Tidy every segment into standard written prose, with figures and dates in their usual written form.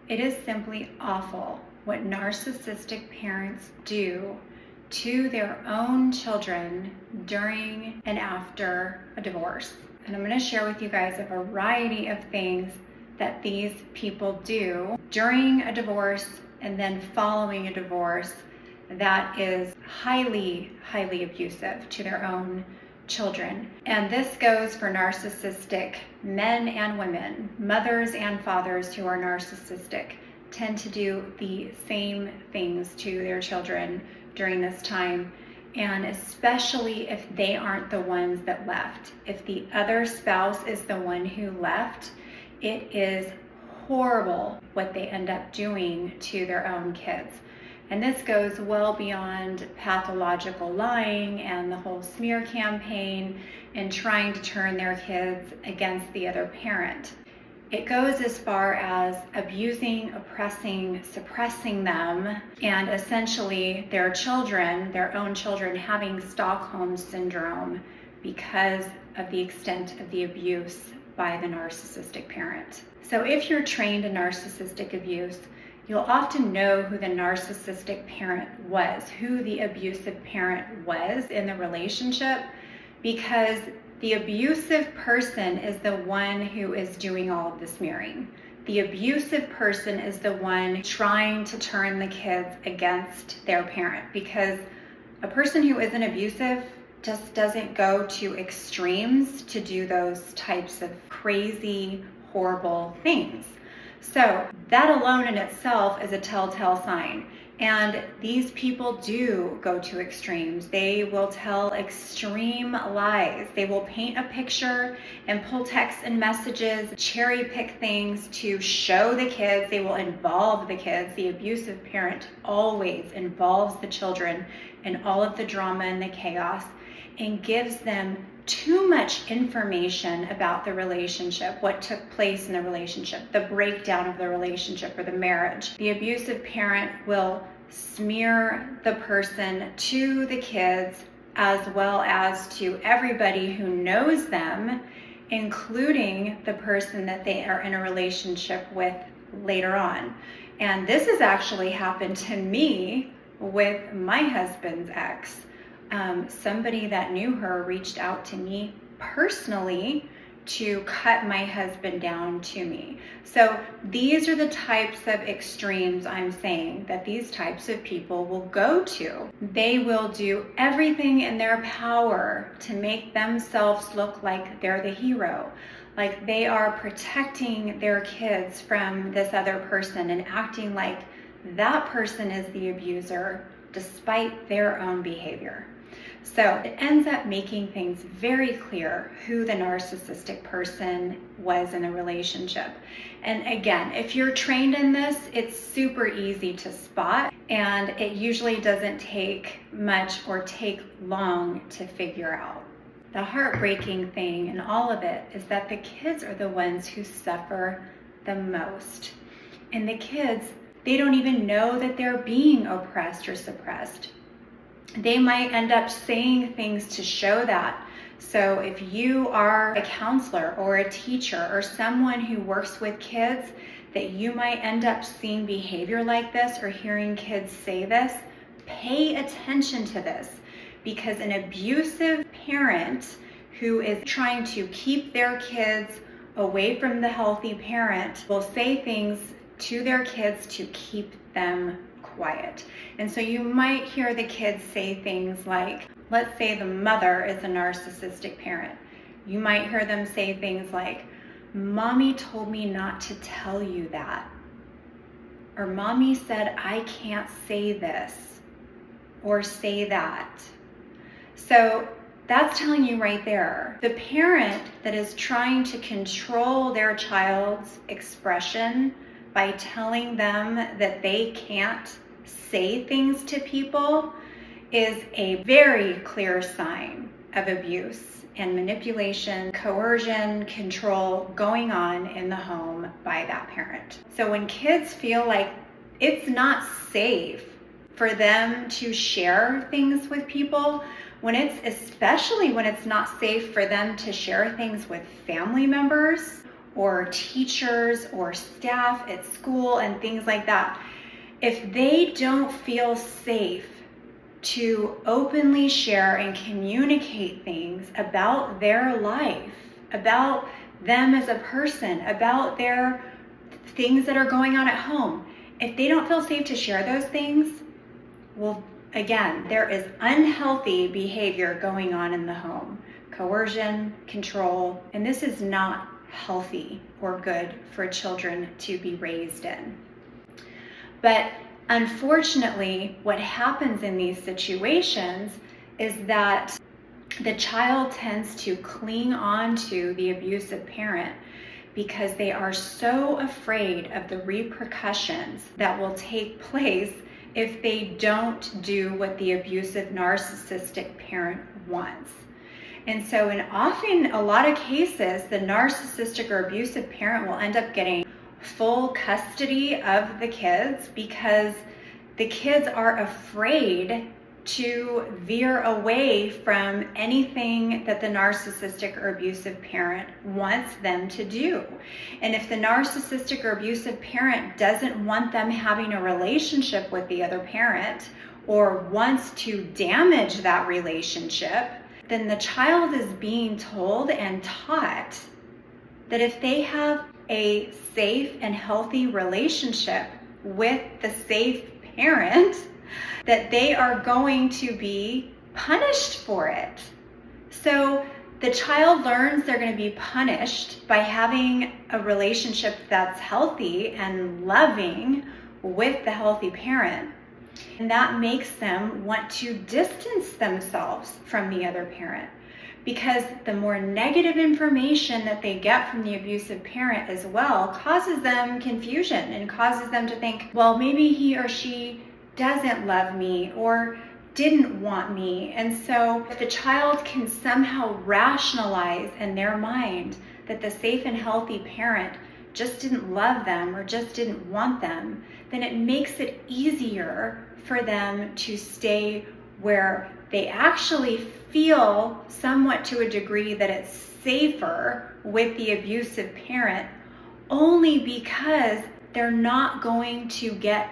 It is simply awful what narcissistic parents do to their own children during and after a divorce. And I'm going to share with you guys a variety of things that these people do during a divorce and then following a divorce that is highly, highly abusive to their own children. And this goes for narcissistic men and women. Mothers and fathers who are narcissistic tend to do the same things to their children during this time, and especially if they aren't the ones that left. If the other spouse is the one who left, it is horrible what they end up doing to their own kids. And this goes well beyond pathological lying and the whole smear campaign and trying to turn their kids against the other parent. It goes as far as abusing, oppressing, suppressing them, and essentially their children, their own children, having Stockholm syndrome because of the extent of the abuse by the narcissistic parent. So if you're trained in narcissistic abuse, you'll often know who the narcissistic parent was, who the abusive parent was in the relationship, because the abusive person is the one who is doing all of the smearing. The abusive person is the one trying to turn the kids against their parent, because a person who isn't abusive just doesn't go to extremes to do those types of crazy, horrible things. So that alone in itself is a telltale sign. And these people do go to extremes. They will tell extreme lies. They will paint a picture and pull texts and messages, cherry pick things to show the kids. They will involve the kids. The abusive parent always involves the children in all of the drama and the chaos and gives them too much information about the relationship, what took place in the relationship, the breakdown of the relationship or the marriage. The abusive parent will smear the person to the kids as well as to everybody who knows them, including the person that they are in a relationship with later on. And this has actually happened to me with my husband's ex. Somebody that knew her reached out to me personally to cut my husband down to me. So these are the types of extremes I'm saying that these types of people will go to. They will do everything in their power to make themselves look like they're the hero, like they are protecting their kids from this other person and acting like that person is the abuser despite their own behavior. So it ends up making things very clear who the narcissistic person was in the relationship. And again, if you're trained in this, it's super easy to spot, and it usually doesn't take much or take long to figure out. The heartbreaking thing in all of it is that the kids are the ones who suffer the most. And the kids, they don't even know that they're being oppressed or suppressed. They might end up saying things to show that. So if you are a counselor or a teacher or someone who works with kids, that you might end up seeing behavior like this or hearing kids say this, pay attention to this, because an abusive parent who is trying to keep their kids away from the healthy parent will say things to their kids to keep them quiet. And so you might hear the kids say things like, let's say the mother is a narcissistic parent. You might hear them say things like, "Mommy told me not to tell you that." Or "Mommy said I can't say this or say that." So that's telling you right there, the parent that is trying to control their child's expression by telling them that they can't say things to people is a very clear sign of abuse and manipulation, coercion, control going on in the home by that parent. So when kids feel like it's not safe for them to share things with people, especially when it's not safe for them to share things with family members or teachers or staff at school and things like that, if they don't feel safe to openly share and communicate things about their life, about them as a person, about their things that are going on at home, if they don't feel safe to share those things, well, again, there is unhealthy behavior going on in the home. Coercion, control, and this is not healthy or good for children to be raised in. But unfortunately, what happens in these situations is that the child tends to cling on to the abusive parent because they are so afraid of the repercussions that will take place if they don't do what the abusive narcissistic parent wants. And so in often a lot of cases, the narcissistic or abusive parent will end up getting full custody of the kids because the kids are afraid to veer away from anything that the narcissistic or abusive parent wants them to do. And if the narcissistic or abusive parent doesn't want them having a relationship with the other parent or wants to damage that relationship, then the child is being told and taught that if they have a safe and healthy relationship with the safe parent, that they are going to be punished for it. So the child learns they're going to be punished by having a relationship that's healthy and loving with the healthy parent. And that makes them want to distance themselves from the other parent, because the more negative information that they get from the abusive parent as well causes them confusion and causes them to think, well, maybe he or she doesn't love me or didn't want me. And so if the child can somehow rationalize in their mind that the safe and healthy parent just didn't love them or just didn't want them, then it makes it easier for them to stay where they actually feel somewhat to a degree that it's safer with the abusive parent, only because they're not going to get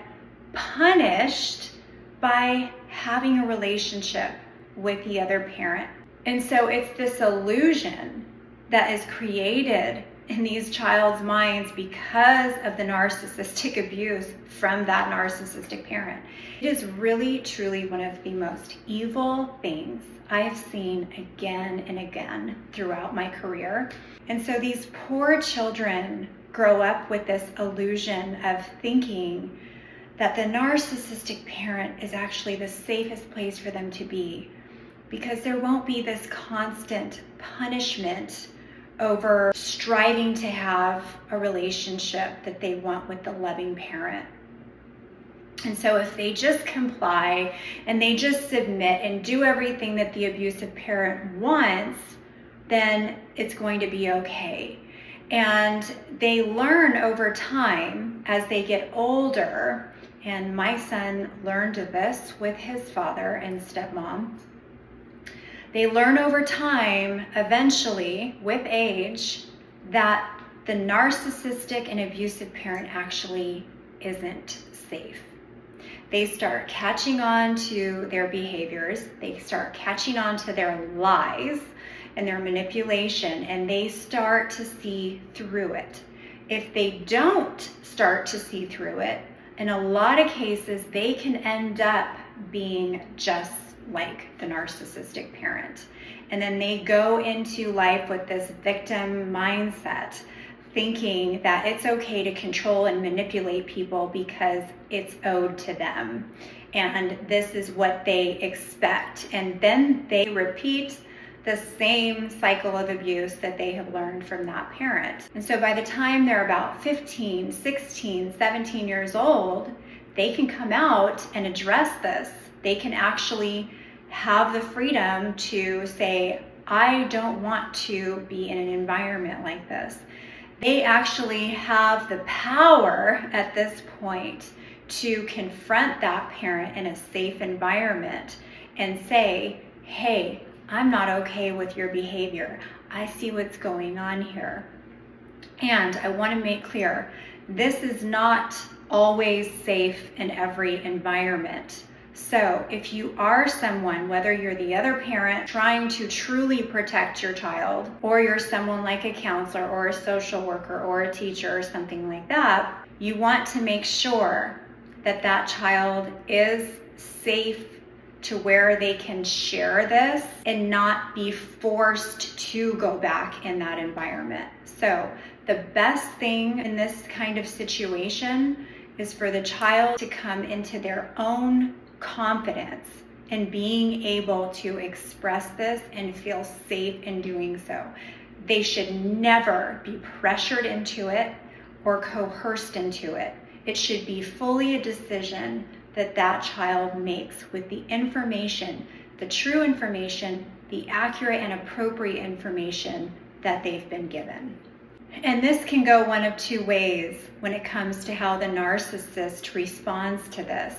punished by having a relationship with the other parent. And so it's this illusion that is created in these child's minds because of the narcissistic abuse from that narcissistic parent. It is really, truly one of the most evil things I've seen again and again throughout my career. And so these poor children grow up with this illusion of thinking that the narcissistic parent is actually the safest place for them to be, because there won't be this constant punishment over striving to have a relationship that they want with the loving parent. And so if they just comply and they just submit and do everything that the abusive parent wants, then it's going to be okay. And they learn over time as they get older, and my son learned of this with his father and stepmom. They learn over time, eventually, with age, that the narcissistic and abusive parent actually isn't safe. They start catching on to their behaviors. They start catching on to their lies and their manipulation, and they start to see through it. If they don't start to see through it, in a lot of cases, they can end up being just like the narcissistic parent. And then they go into life with this victim mindset, thinking that it's okay to control and manipulate people because it's owed to them. And this is what they expect. And then they repeat the same cycle of abuse that they have learned from that parent. And so by the time they're about 15, 16, 17 years old, they can come out and address this. They can actually have the freedom to say, I don't want to be in an environment like this. They actually have the power at this point to confront that parent in a safe environment and say, hey, I'm not okay with your behavior. I see what's going on here. And I want to make clear, this is not always safe in every environment. So if you are someone, whether you're the other parent trying to truly protect your child, or you're someone like a counselor or a social worker or a teacher or something like that, you want to make sure that that child is safe to where they can share this and not be forced to go back in that environment. So the best thing in this kind of situation is for the child to come into their own confidence and being able to express this and feel safe in doing so. They should never be pressured into it or coerced into it. It should be fully a decision that that child makes with the information, the true information, the accurate and appropriate information that they've been given. And this can go one of two ways when it comes to how the narcissist responds to this.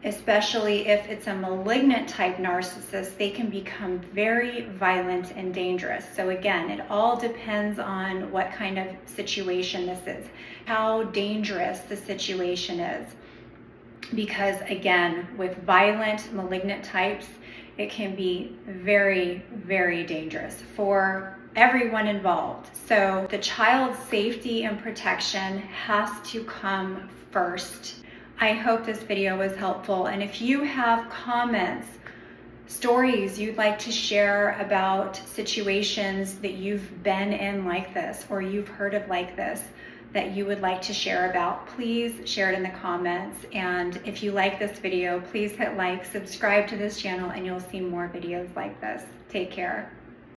Especially if it's a malignant type narcissist, they can become very violent and dangerous. So again, it all depends on what kind of situation this is, how dangerous the situation is. Because again, with violent, malignant types, it can be very, very dangerous for everyone involved. So the child's safety and protection has to come first. I hope this video was helpful, and if you have comments, stories you'd like to share about situations that you've been in like this or you've heard of like this that you would like to share about, please share it in the comments. And if you like this video, please hit like, subscribe to this channel, and you'll see more videos like this. Take care.